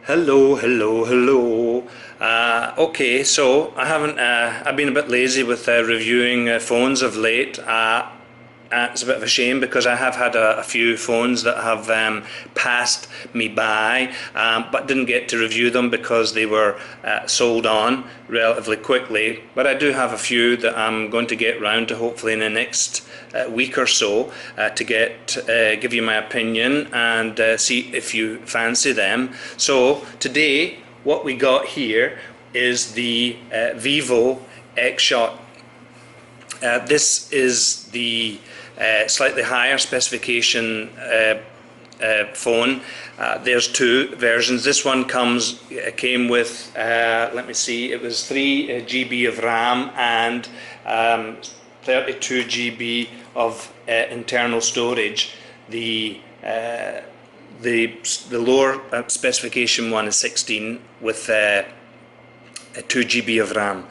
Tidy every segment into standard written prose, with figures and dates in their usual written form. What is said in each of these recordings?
Hello, hello, hello. Okay, so I've been a bit lazy with reviewing phones of late. It's a bit of a shame because I have had a few phones that have passed me by, but didn't get to review them because they were sold on relatively quickly. But I do have a few that I'm going to get round to hopefully in the next week or so to give you my opinion and see if you fancy them. So today what we got here is the Vivo Xshot. This is the slightly higher specification phone. There's two versions. This one came with let me see, it was 3 GB of RAM and 32 GB of internal storage. The lower specification one is 16 with 2 GB of RAM.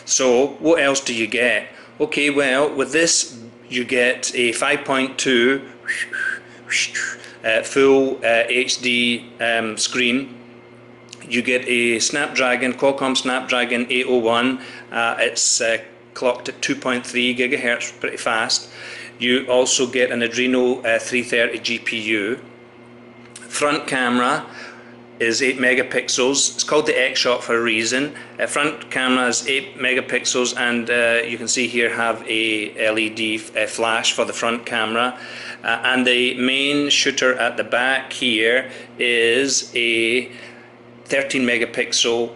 So what else do you get? Okay, well, with this you get a 5.2 full HD screen. You get a Qualcomm Snapdragon 801. It's clocked at 2.3 gigahertz, pretty fast. You also get an Adreno 330 GPU. Front camera is 8 megapixels. It's called the Xshot for a reason. Front camera is 8 megapixels, and you can see here have a LED flash for the front camera. And the main shooter at the back here is a 13 megapixel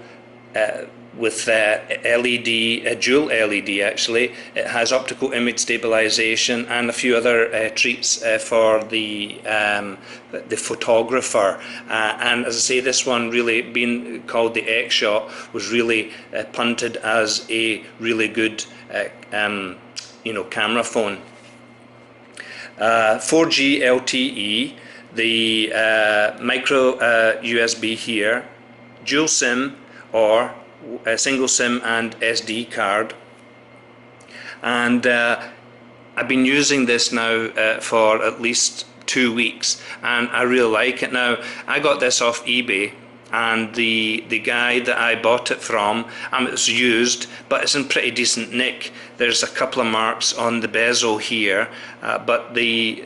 with LED, dual LED actually. It has optical image stabilization and a few other treats for the photographer. And as I say, this one really being called the Xshot was really punted as a really good camera phone. 4G LTE, the micro USB here, dual SIM or a single SIM and SD card. And I've been using this now for at least 2 weeks, and I really like it. Now, I got this off eBay, and the guy that I bought it from, it's used, but it's in pretty decent nick. There's a couple of marks on the bezel here, but the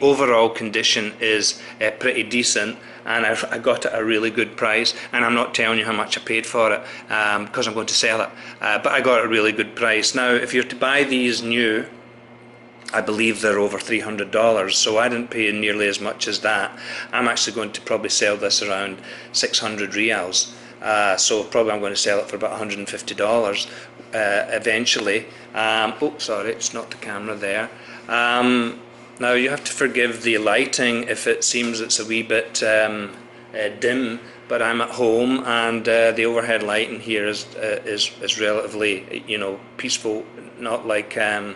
overall condition is pretty decent, and I got it at a really good price. And I'm not telling you how much I paid for it because I'm going to sell it, but I got a really good price. Now, if you're to buy these new, I believe they're over $300, so I didn't pay nearly as much as that. I'm actually going to probably sell this around 600 reals, so probably I'm going to sell it for about $150 eventually. Oh, sorry, it's not the camera there. Now you have to forgive the lighting if it seems it's a wee bit dim, but I'm at home, and the overhead lighting here is relatively, peaceful, not like the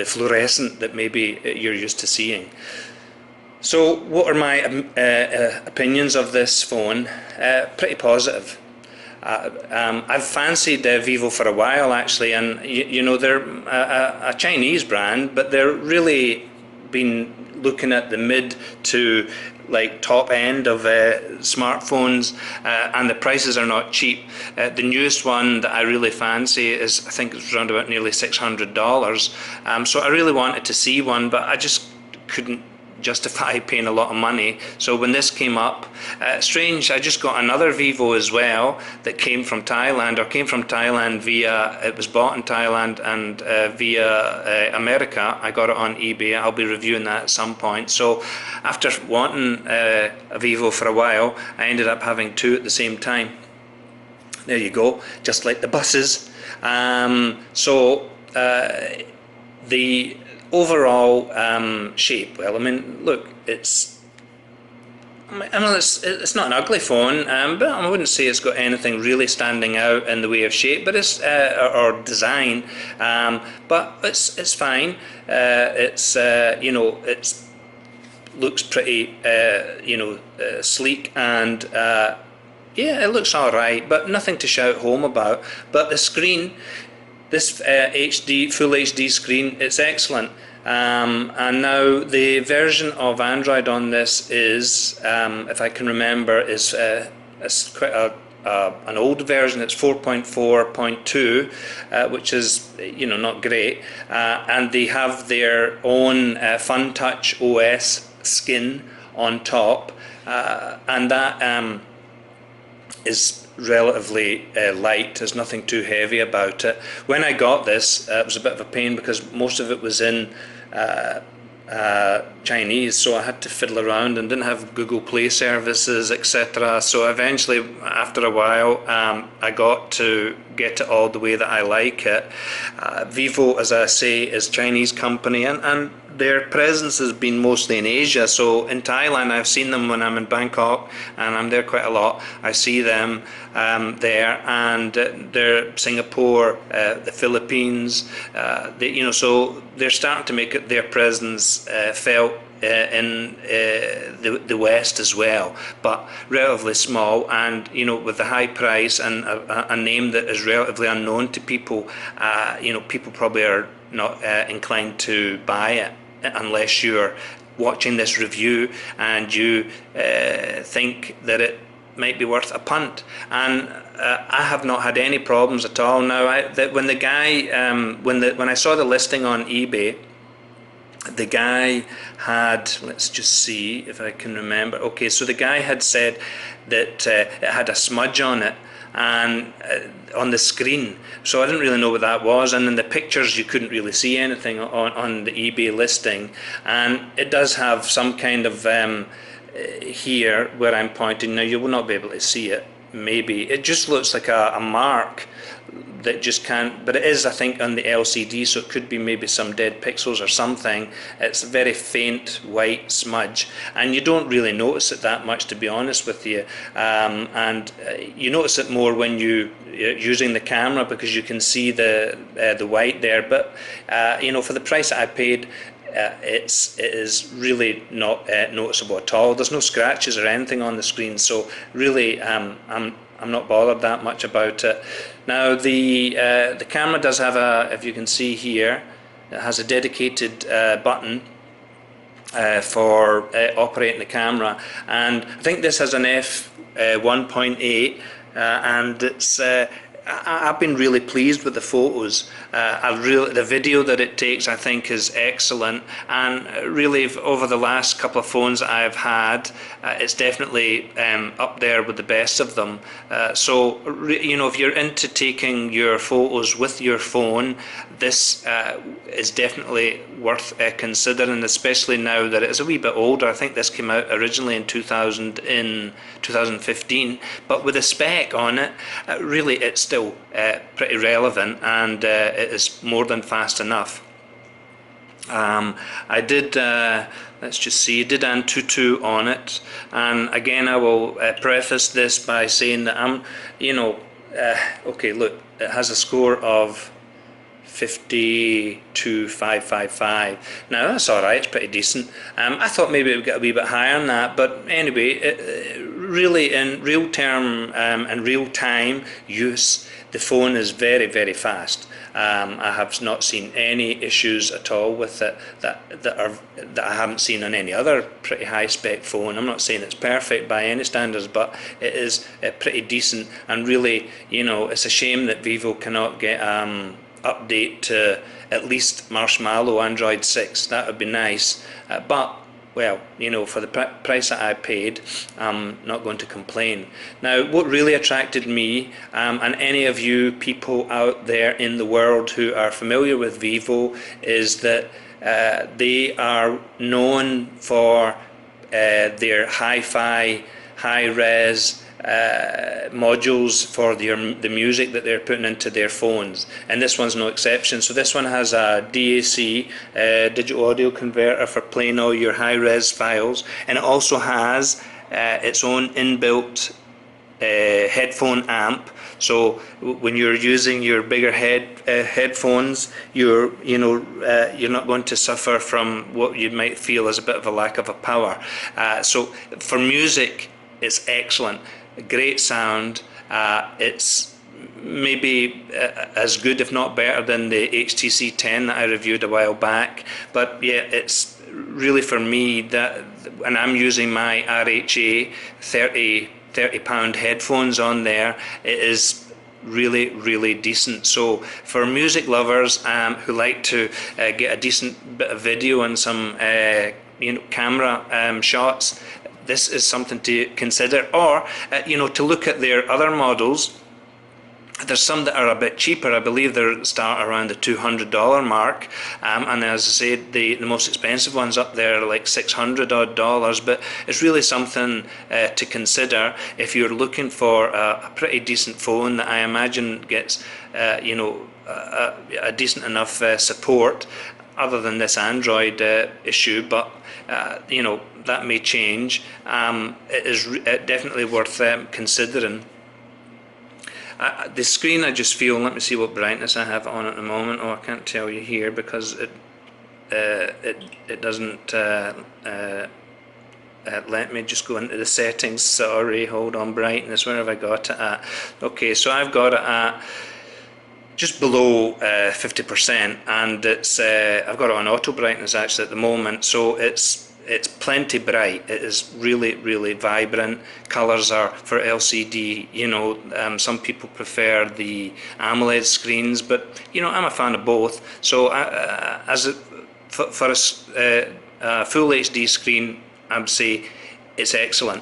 fluorescent that maybe you're used to seeing. So what are my opinions of this phone? Pretty positive. I've fancied Vivo for a while actually, and they're a Chinese brand, but they're really been looking at the mid to like top end of smartphones, and the prices are not cheap. The newest one that I really fancy is, I think it's around about nearly $600. So I really wanted to see one, but I just couldn't justify paying a lot of money. So when this came up, strange, I just got another Vivo as well that came from Thailand, via, it was bought in Thailand and via America. I got it on eBay. I'll be reviewing that at some point. So after wanting a Vivo for a while, I ended up having two at the same time. There you go, just like the buses. The overall shape, well, I mean, look, it's not an ugly phone, but I wouldn't say it's got anything really standing out in the way of shape, but it's or design, but it's fine. It's looks pretty sleek, and yeah, it looks alright, but nothing to shout home about. But the screen, this HD full HD screen, it's excellent. And now the version of Android on this is, if I can remember, is it's quite an old version. It's 4.4.2, which is not great, and they have their own FunTouch OS skin on top, and that is relatively light. There's nothing too heavy about it. When I got this, it was a bit of a pain because most of it was in Chinese, so I had to fiddle around and didn't have Google Play services, etc. So eventually, after a while, I got to get it all the way that I like it. Vivo, as I say, is a Chinese company, and their presence has been mostly in Asia. So in Thailand, I've seen them when I'm in Bangkok, and I'm there quite a lot. I see them there, and they're Singapore, the Philippines. So they're starting to make their presence felt in the West as well, but relatively small. And with the high price and a name that is relatively unknown to people, people probably are not inclined to buy it unless you're watching this review and you think that it might be worth a punt. And I have not had any problems at all. Now, when the guy, when I saw the listing on eBay, the guy had, let's just see if I can remember. Okay, so the guy had said that it had a smudge on it, and on the screen, so I didn't really know what that was. And in the pictures you couldn't really see anything on the eBay listing, and it does have some kind of here where I'm pointing now. You will not be able to see it. Maybe it just looks like a mark that just can't, but it is, I think, on the LCD, so it could be maybe some dead pixels or something. It's a very faint white smudge, and you don't really notice it that much, to be honest with you. And you notice it more when you're using the camera, because you can see the white there. But for the price that I paid, it is really not noticeable at all. There's no scratches or anything on the screen, so really I'm not bothered that much about it. Now the camera does have if you can see here, it has a dedicated button for operating the camera, and I think this has an f1.8, and it's I've been really pleased with the photos. The video that it takes, I think, is excellent, and really over the last couple of phones that I've had, it's definitely up there with the best of them. So if you're into taking your photos with your phone, this is definitely worth considering, especially now that it is a wee bit older. I think this came out originally in 2015, but with a spec on it, really it's still pretty relevant, and it is more than fast enough. I did, let's just see, did Antutu on it, and again I will preface this by saying that okay, look, it has a score of 52,555. Now that's alright, it's pretty decent. I thought maybe it would get a wee bit higher than that, but anyway, really in real term and real time use, the phone is very, very fast. I have not seen any issues at all with it that I haven't seen on any other pretty high spec phone. I'm not saying it's perfect by any standards, but it is pretty decent, and really, it's a shame that Vivo cannot get update to at least Marshmallow Android 6. That would be nice, but well, for the price that I paid, I'm not going to complain. Now, what really attracted me, and any of you people out there in the world who are familiar with Vivo, is that they are known for their hi-fi, high-res modules for the music that they're putting into their phones, and this one's no exception. So this one has a DAC, digital audio converter, for playing all your high-res files, and it also has its own inbuilt headphone amp. So when you're using your bigger headphones, you're not going to suffer from what you might feel as a bit of a lack of a power. So for music, it's excellent. Great sound. It's maybe as good, if not better, than the HTC 10 that I reviewed a while back. But yeah, it's really, for me, that, and I'm using my RHA 30 pound headphones on there, it is really decent. So for music lovers who like to get a decent bit of video and some camera shots, this is something to consider. Or to look at their other models. There's some that are a bit cheaper. I believe they start around the $200 mark, and as I said, the most expensive ones up there are like $600 odd. But it's really something to consider if you're looking for a pretty decent phone that I imagine gets a decent enough support, other than this Android issue. But that may change. It is definitely worth considering. The screen, I just feel, let me see what brightness I have on at the moment. Oh, I can't tell you here because it doesn't let me. Just go into the settings. Sorry, hold on. Brightness, where have I got it at? Okay, so I've got it at just below 50%, and it's I've got it on auto brightness actually at the moment, so it's plenty bright. It is really vibrant. Colors are for LCD. Some people prefer the AMOLED screens, but I'm a fan of both. So for a full HD screen, I'd say it's excellent.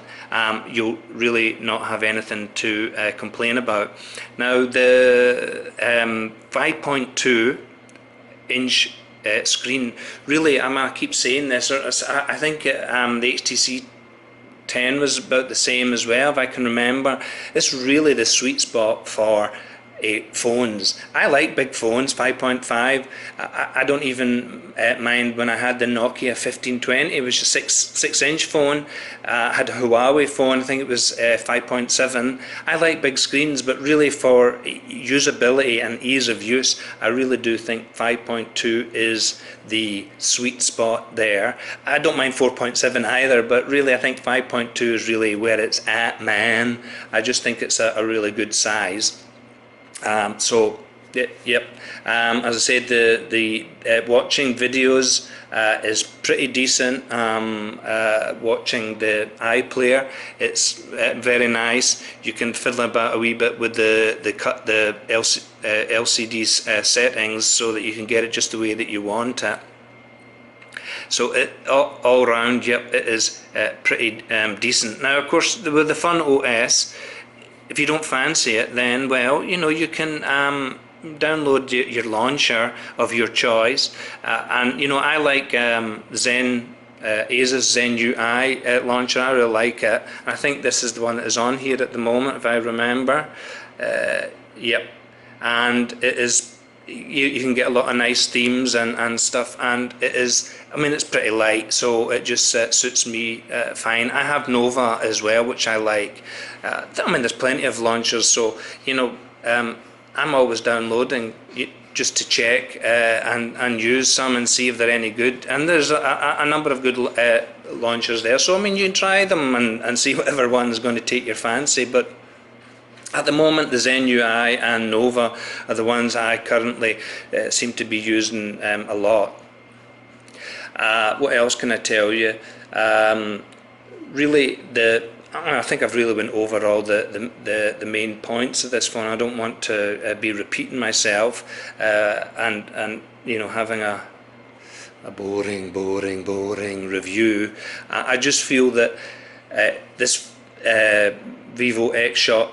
You'll really not have anything to complain about. Now the 5.2 inch screen, really, I keep saying this, I think the HTC 10 was about the same as well, if I can remember. It's really the sweet spot for phones. I like big phones. 5.5. I don't even mind when I had the Nokia 1520. It was a 6-inch phone. I had a Huawei phone. I think it was 5.7. I like big screens, but really for usability and ease of use, I really do think 5.2 is the sweet spot there. I don't mind 4.7 either, but really I think 5.2 is really where it's at, man. I just think it's a really good size. So yep. As I said, the watching videos is pretty decent. Watching the iPlayer, it's very nice. You can fiddle about a wee bit with the LCD settings so that you can get it just the way that you want it. So all round, yep, it is pretty decent. Now, of course, with the Fun OS, if you don't fancy it, then, well, you can download your launcher of your choice. And, I like Asus Zen UI launcher. I really like it. I think this is the one that is on here at the moment, if I remember. Yep. And it is, you can get a lot of nice themes and stuff, and it is, it's pretty light, so it just suits me fine. I have Nova as well, which I like. There's plenty of launchers, so I'm always downloading just to check and use some and see if they're any good. And there's a number of good launchers there, so you can try them and see whatever one is going to take your fancy. But at the moment, the Zen UI and Nova are the ones I currently seem to be using a lot. What else can I tell you? Really, I think I've really went over all the main points of this phone. I don't want to be repeating myself and having a boring review. I just feel that this Vivo Xshot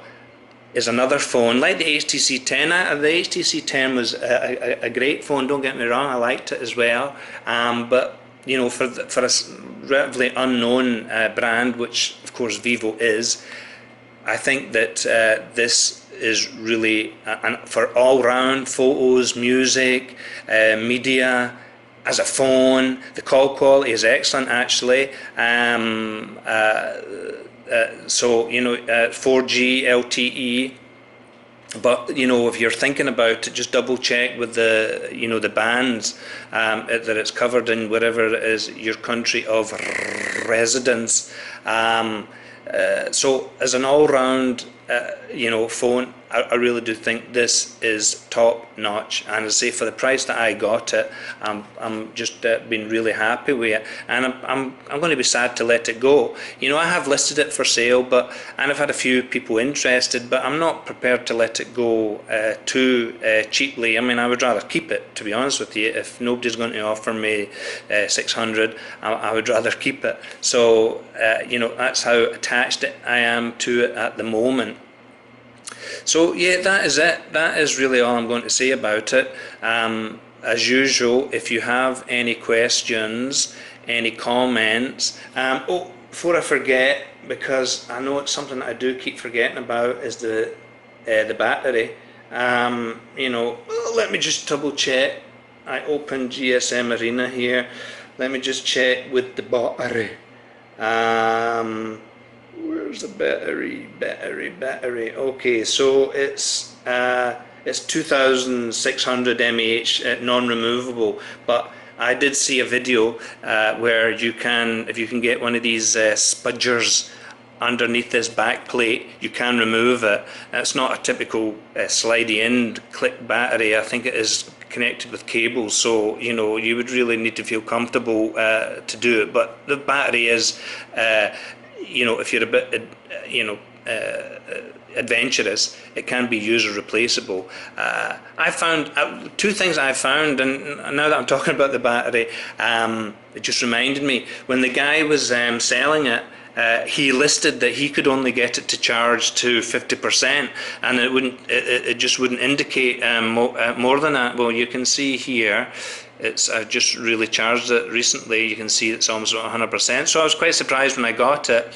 is another phone like the HTC 10. The HTC 10 was a great phone, don't get me wrong, I liked it as well, but for a relatively unknown brand, which of course Vivo is, I think that this is really for all-round photos, music, media, as a phone, the call quality is excellent actually. So 4G LTE. But if you're thinking about it, just double check with the the bands that it's covered in wherever it is your country of residence. So as an all-round phone, I really do think this is top notch, and as I say, for the price that I got it, I'm just been really happy with it, and I'm going to be sad to let it go. I have listed it for sale, and I've had a few people interested, but I'm not prepared to let it go too cheaply. I mean, I would rather keep it, to be honest with you. If nobody's going to offer me 600, I would rather keep it. So that's how attached I am to it at the moment. So yeah, that is it. That is really all I'm going to say about it. As usual, if you have any questions, any comments, before I forget, because I know it's something that I do keep forgetting about, is the battery. Let me just double check. I opened GSM Arena here. Let me just check with the battery. Where's the battery? Okay, so it's 2600 mAh non-removable, but I did see a video where if you can get one of these spudgers underneath this back plate, you can remove it. It's not a typical slidey in click battery. I think it is connected with cables, so you would really need to feel comfortable to do it. But the battery is if you're a bit adventurous, it can be user replaceable. I found two things I found, and now that I'm talking about the battery, it just reminded me when the guy was selling it. He listed that he could only get it to charge to 50%, and it just wouldn't indicate more than that. Well, you can see here, I've just really charged it recently. You can see it's almost 100%. So I was quite surprised when I got it.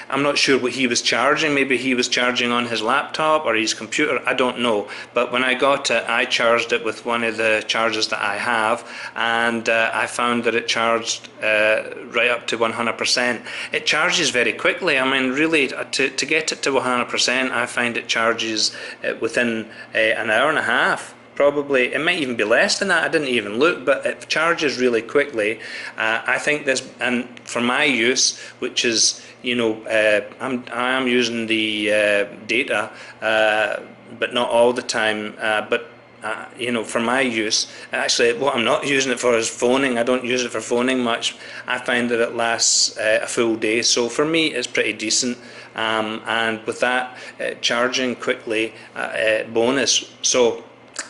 I'm not sure what he was charging. Maybe he was charging on his laptop or his computer. I don't know. But when I got it, I charged it with one of the chargers that I have, and I found that it charged right up to 100%. It charges very quickly. I mean, really, to get it to 100%, I find it charges within an hour and a half. Probably, it might even be less than that. I didn't even look, but it charges really quickly. I think this, and for my use, which is I am using the data, but not all the time. But for my use, actually, what I'm not using it for is phoning. I don't use it for phoning much. I find that it lasts a full day, so for me, it's pretty decent. And with that, charging quickly, bonus. So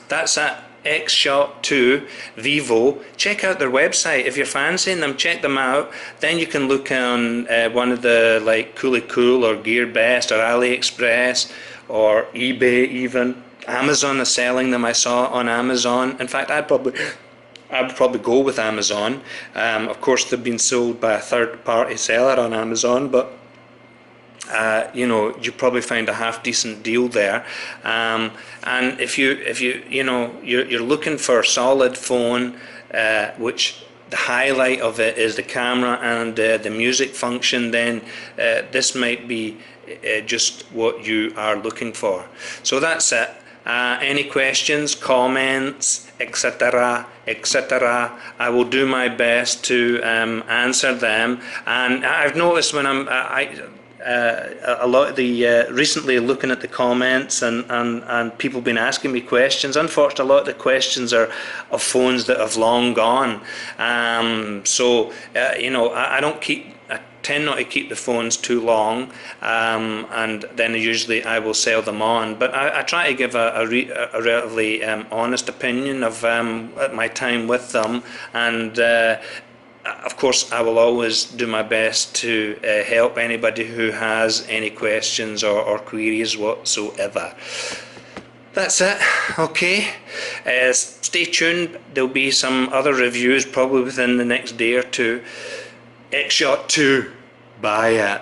that's it. Xshot 2 Vivo. Check out their website if you're fancying them. Check them out. Then you can look on one of the Coolie Cool or GearBest or AliExpress or eBay even. Amazon is selling them. I saw on Amazon. In fact, I would probably go with Amazon. Of course, they've been sold by a third-party seller on Amazon, but you probably find a half decent deal there. And if you're looking for a solid phone, which the highlight of it is the camera and the music function, then this might be just what you are looking for. So that's it. Any questions, comments, etc., etc., I will do my best to answer them. And I've noticed when a lot of the recently looking at the comments and people been asking me questions. Unfortunately, a lot of the questions are of phones that have long gone. So I tend not to keep the phones too long, and then usually I will sell them on. But I try to give a relatively honest opinion of my time with them, and of course, I will always do my best to help anybody who has any questions or queries whatsoever. That's it. Okay. Stay tuned. There'll be some other reviews probably within the next day or two. Xshot 2. Buy it.